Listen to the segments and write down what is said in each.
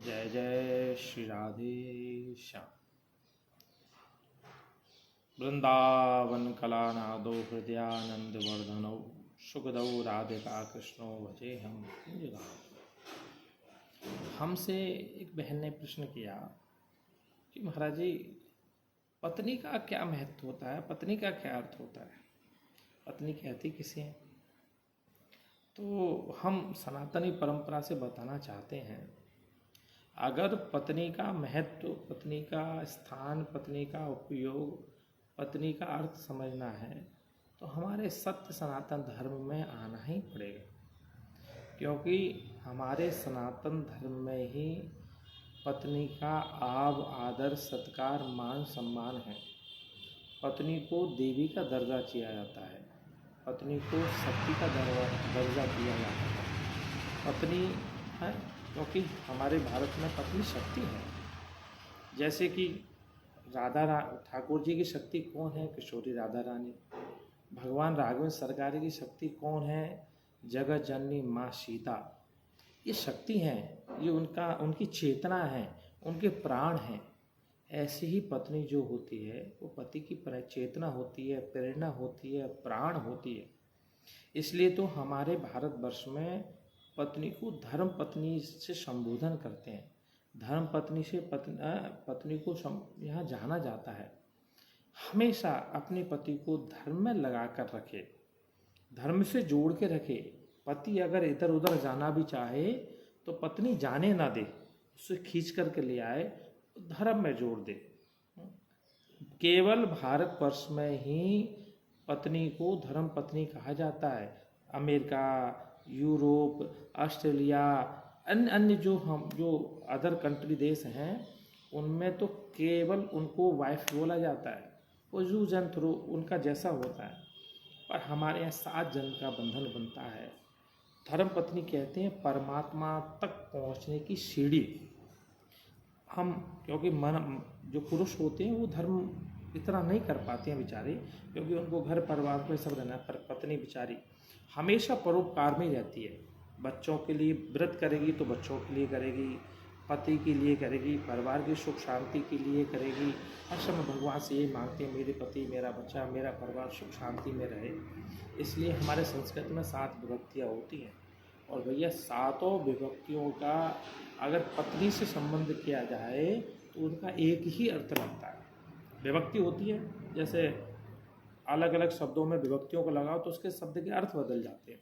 जय जय श्री राधे श्याम। वृंदावन कलानादो हृदयानंद वर्धनौ सुखदौ राधिका कृष्णो भजे हम। हमसे एक बहन ने प्रश्न किया कि महाराज जी, पत्नी का क्या महत्व होता है, पत्नी का क्या अर्थ होता है, पत्नी कहती किसे हैं? तो हम सनातनी परंपरा से बताना चाहते हैं, अगर पत्नी का महत्व, पत्नी का स्थान, पत्नी का उपयोग, पत्नी का अर्थ समझना है तो हमारे सत्य सनातन धर्म में आना ही पड़ेगा, क्योंकि हमारे सनातन धर्म में ही पत्नी का आब आदर सत्कार मान सम्मान है। पत्नी को देवी का दर्जा दिया जाता है, पत्नी को शक्ति का दर्जा दिया जाता है। पत्नी है क्योंकि हमारे भारत में पत्नी शक्ति है। जैसे कि ठाकुर जी की शक्ति कौन है? किशोरी राधा रानी। भगवान राघवेंद्र सरकार की शक्ति कौन है? जगत जननी माँ सीता। ये शक्ति हैं, ये उनकी चेतना है, उनके प्राण हैं। ऐसी ही पत्नी जो होती है वो पति की चेतना होती है, प्रेरणा होती है, प्राण होती है। इसलिए तो हमारे भारतवर्ष में पत्नी को धर्म पत्नी से संबोधन करते हैं। धर्म पत्नी से पत्नी को यहाँ जाना जाता है। हमेशा अपने पति को धर्म में लगा कर रखे, धर्म से जोड़ के रखे। पति अगर इधर उधर जाना भी चाहे तो पत्नी जाने ना दे, उसे खींच करके ले आए, धर्म में जोड़ दे। केवल भारतवर्ष में ही पत्नी को धर्म पत्नी कहा जाता है। अमेरिका, यूरोप, ऑस्ट्रेलिया, अन्य जो अदर कंट्री देश हैं उनमें तो केवल उनको वाइफ बोला जाता है, वो जू जंतु उनका जैसा होता है। पर हमारे यहाँ 7 जन्म का बंधन बनता है। धर्म पत्नी कहते हैं परमात्मा तक पहुँचने की सीढ़ी। हम क्योंकि जो पुरुष होते हैं वो धर्म इतना नहीं कर पाते हैं बेचारे, क्योंकि उनको घर परिवार में सब रहना है। पर पत्नी बेचारी हमेशा परोपकार में रहती है। बच्चों के लिए व्रत करेगी तो बच्चों के लिए करेगी, पति के लिए करेगी, परिवार की सुख शांति के लिए करेगी। हर समय भगवान से ये मांगते हैं, मेरे पति, मेरा बच्चा, मेरा परिवार सुख शांति में रहे। इसलिए हमारे संस्कृत में 7 विभक्तियाँ होती हैं। और भैया 7 विभक्तियों का अगर पत्नी से संबंध किया जाए तो उनका एक ही अर्थ लगता है। विभक्ति होती है, जैसे अलग अलग शब्दों में विभक्तियों को लगाओ तो उसके शब्द के अर्थ बदल जाते हैं।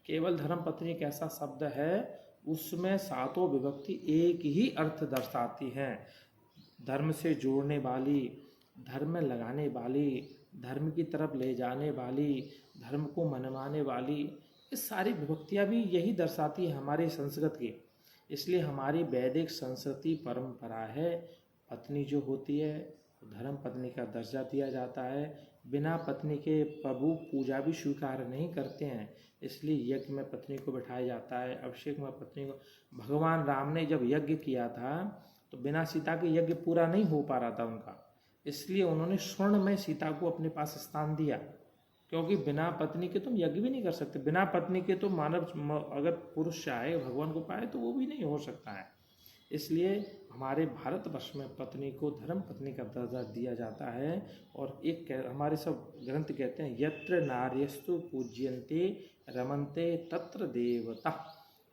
केवल धर्म पत्नी एक ऐसा शब्द है, उसमें 7 विभक्ति एक ही अर्थ दर्शाती हैं। धर्म से जोड़ने वाली, धर्म में लगाने वाली, धर्म की तरफ ले जाने वाली, धर्म को मनवाने वाली, ये सारी विभक्तियाँ भी यही दर्शाती है हमारी संस्कृत की। इसलिए हमारी वैदिक संस्कृति परंपरा है, पत्नी जो होती है धर्म पत्नी का दर्जा दिया जाता है। बिना पत्नी के प्रभु पूजा भी स्वीकार नहीं करते हैं, इसलिए यज्ञ में पत्नी को बिठाया जाता है, अभिषेक में पत्नी को। भगवान राम ने जब यज्ञ किया था तो बिना सीता के यज्ञ पूरा नहीं हो पा रहा था उनका, इसलिए उन्होंने स्वर्ण में सीता को अपने पास स्थान दिया, क्योंकि बिना पत्नी के तुम यज्ञ भी नहीं कर सकते। बिना पत्नी के तो मानव अगर पुरुष चाहे भगवान को पाए तो वो भी नहीं हो सकता है। इसलिए हमारे भारतवर्ष में पत्नी को धर्म पत्नी का दर्जा दिया जाता है। और एक हमारे सब ग्रंथ कहते हैं, यत्र नार्यस्तु पूज्यन्ते रमन्ते तत्र देवता।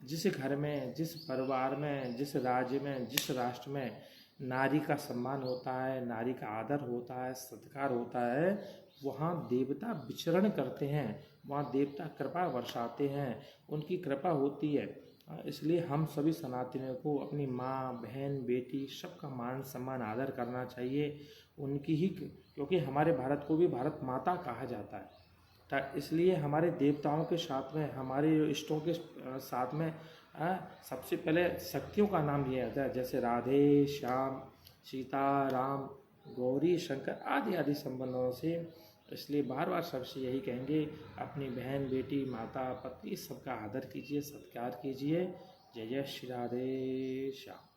जिस घर में, जिस परिवार में, जिस राज्य में, जिस राष्ट्र में नारी का सम्मान होता है, नारी का आदर होता है, सत्कार होता है, वहाँ देवता विचरण करते हैं, वहाँ देवता कृपा वर्षाते हैं, उनकी कृपा होती है। इसलिए हम सभी सनातनियों को अपनी माँ, बहन, बेटी सबका मान सम्मान आदर करना चाहिए, उनकी ही, क्योंकि हमारे भारत को भी भारत माता कहा जाता है। इसलिए हमारे देवताओं के साथ में, हमारे इष्टों के साथ में सबसे पहले शक्तियों का नाम लिया जाता है, जैसे राधे श्याम, सीता राम, गौरी शंकर आदि आदि संबंधों से। इसलिए बार बार सबसे यही कहेंगे, अपनी बहन, बेटी, माता, पति सबका आदर कीजिए, सत्कार कीजिए। जय जय श्री राधे श्याम।